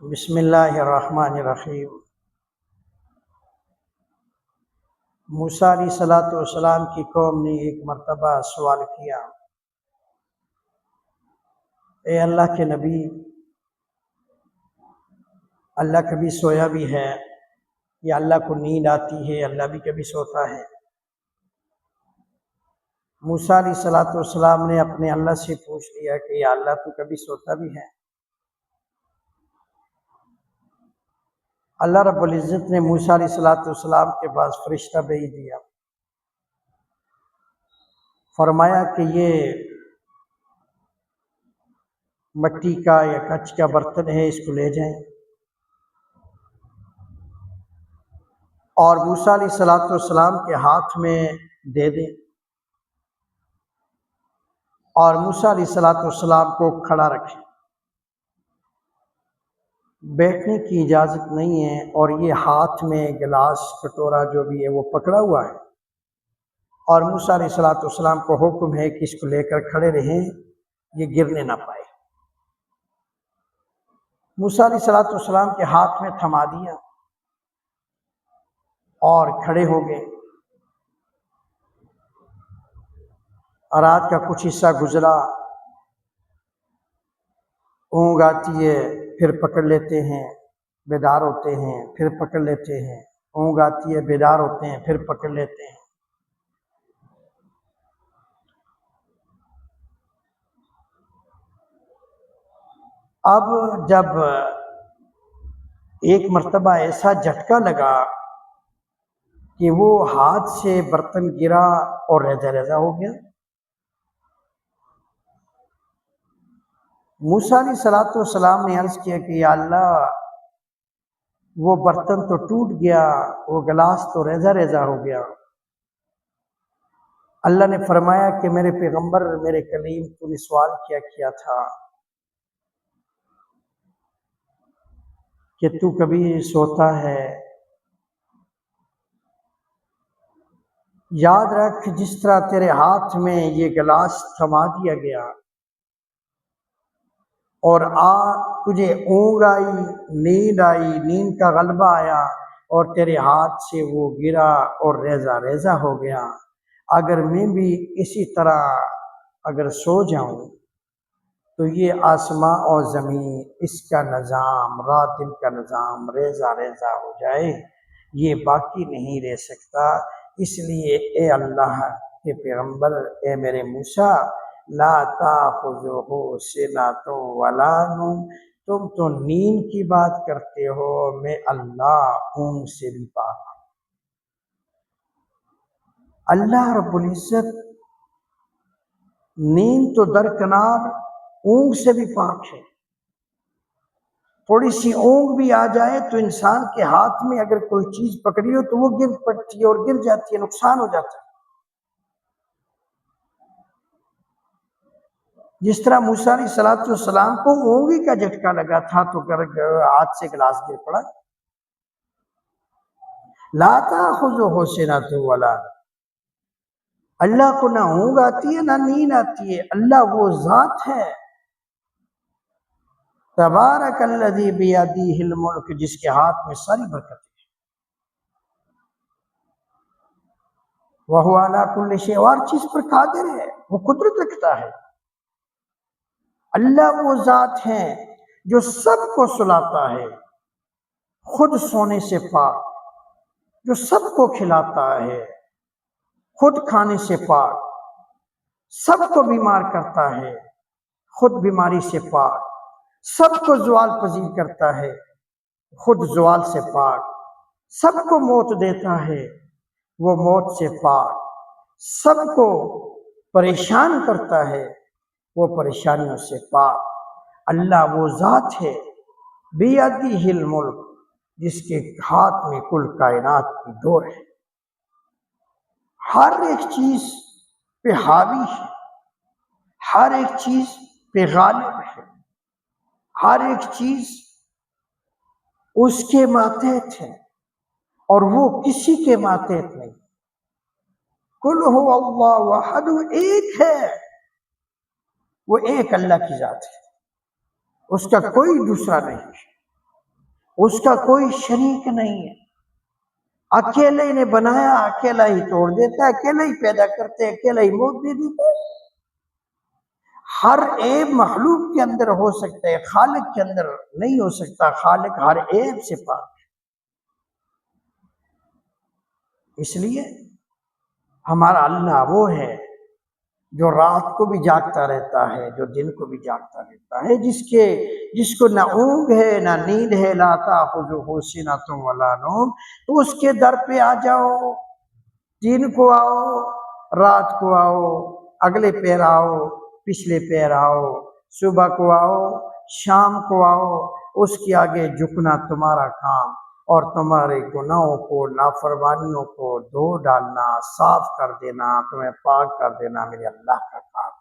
بسم اللہ الرحمن الرحیم۔ موسیٰ علیہ السلام کی قوم نے ایک مرتبہ سوال کیا، اے اللہ کے نبی، اللہ کبھی سویا بھی ہے یا اللہ کو نیند آتی ہے؟ اللہ بھی کبھی سوتا ہے؟ موسیٰ علیہ السلام نے اپنے اللہ سے پوچھ لیا کہ یا اللہ تو کبھی سوتا بھی ہے؟ اللہ رب العزت نے موسیٰ علیہ السلام کے پاس فرشتہ بھیج دیا، فرمایا کہ یہ مٹی کا یا کچھ کا برتن ہے، اس کو لے جائیں اور موسیٰ علیہ السلام کے ہاتھ میں دے دیں، اور موسیٰ علیہ السلام کو کھڑا رکھیں۔ بیٹھنے کی اجازت نہیں ہے، اور یہ ہاتھ میں گلاس کٹورا جو بھی ہے وہ پکڑا ہوا ہے، اور موسیٰ علیہ السلام کو حکم ہے کہ اس کو لے کر کھڑے رہیں، یہ گرنے نہ پائے۔ موسیٰ علیہ السلام کے ہاتھ میں تھما دیا اور کھڑے ہو گئے۔ رات کا کچھ حصہ گزرا، اونگ آتی ہے پھر پکڑ لیتے ہیں، بیدار ہوتے ہیں، پھر پکڑ لیتے ہیں، اونگ آتی ہے بیدار ہوتے ہیں، پھر پکڑ لیتے ہیں۔ اب جب ایک مرتبہ ایسا جھٹکا لگا کہ وہ ہاتھ سے برتن گرا اور ریزہ ریزہ ہو گیا۔ موسیٰ علیہ السلام نے عرض کیا کہ یا اللہ، وہ برتن تو ٹوٹ گیا، وہ گلاس تو ریزہ ریزہ ہو گیا۔ اللہ نے فرمایا کہ میرے پیغمبر، میرے کلیم، تو نے سوال کیا تھا کہ تو کبھی سوتا ہے؟ یاد رکھ، جس طرح تیرے ہاتھ میں یہ گلاس تھما دیا گیا اور تجھے اونگ آئی، نیند کا غلبہ آیا اور تیرے ہاتھ سے وہ گرا اور ریزہ ریزہ ہو گیا، اگر میں بھی اسی طرح اگر سو جاؤں تو یہ آسماں اور زمین، اس کا نظام، رات دن کا نظام ریزہ ریزہ ہو جائے، یہ باقی نہیں رہ سکتا۔ اس لیے اے اللہ کے پیغمبر، اے میرے موسیٰ، لا تاخذہ سنۃ ولا نوم، تم تو نیند کی بات کرتے ہو، میں اللہ اونگ سے بھی پاک ہوں۔ اللہ رب العزت نیند تو درکنار، اونگ سے بھی پاک ہے۔ تھوڑی سی اونگ بھی آ جائے تو انسان کے ہاتھ میں اگر کوئی چیز پکڑی ہو تو وہ گر پڑتی ہے اور گر جاتی ہے، نقصان ہو جاتا ہے۔ جس طرح موسیٰ علیہ السلام کو اونگی کا جھٹکا لگا تھا تو ہاتھ سے گلاس گر پڑا۔ لا تاخذہ سنۃ ولا نوم، اللہ کو نہ اونگ آتی ہے نہ نیند آتی ہے، اللہ وہ ذات ہے، تبارک الذی بیدہ الملک، جس کے ہاتھ میں ساری برکت ہے، وہو علی کل شیء، ہر چیز پر قادر ہے، وہ قدرت رکھتا ہے۔ اللہ وہ ذات ہے جو سب کو سلاتا ہے، خود سونے سے پاک، جو سب کو کھلاتا ہے، خود کھانے سے پاک، سب کو بیمار کرتا ہے، خود بیماری سے پاک، سب کو زوال پذیر کرتا ہے، خود زوال سے پاک، سب کو موت دیتا ہے، وہ موت سے پاک، سب کو پریشان کرتا ہے، وہ پریشانیوں سے پاک۔ اللہ وہ ذات ہے بیدہ الملک، جس کے ہاتھ میں کل کائنات کی دور ہے، ہر ایک چیز پہ حاوی ہے، ہر ایک چیز پہ غالب ہے، ہر ایک چیز اس کے ماتحت ہے اور وہ کسی کے ماتحت نہیں۔ قل هو اللہ احد، ایک ہے، وہ ایک اللہ کی ذات ہے، اس کا کوئی دوسرا نہیں ہے۔ اس کا کوئی شریک نہیں ہے، اکیلے نے بنایا، اکیلا ہی توڑ دیتا ہے، اکیلا ہی پیدا کرتے، اکیلا ہی موت دے دیتا ہے۔ ہر عیب مخلوق کے اندر ہو سکتا ہے، خالق کے اندر نہیں ہو سکتا، خالق ہر عیب سے پاک ہے۔ اس لیے ہمارا اللہ وہ ہے جو رات کو بھی جاگتا رہتا ہے، جو دن کو بھی جاگتا رہتا ہے، جس کو نہ اونگ ہے نہ نیند ہے، لا تأخذہ سنۃ ولا نوم، تو اس کے در پہ آ جاؤ، دن کو آؤ، رات کو آؤ، اگلے پیر آؤ، پچھلے پیر آؤ، صبح کو آؤ، شام کو آؤ، اس کے آگے جھکنا تمہارا کام، اور تمہارے گناہوں کو، نافرمانیوں کو دھو ڈالنا، صاف کر دینا، تمہیں پاک کر دینا میرے اللہ کا کام۔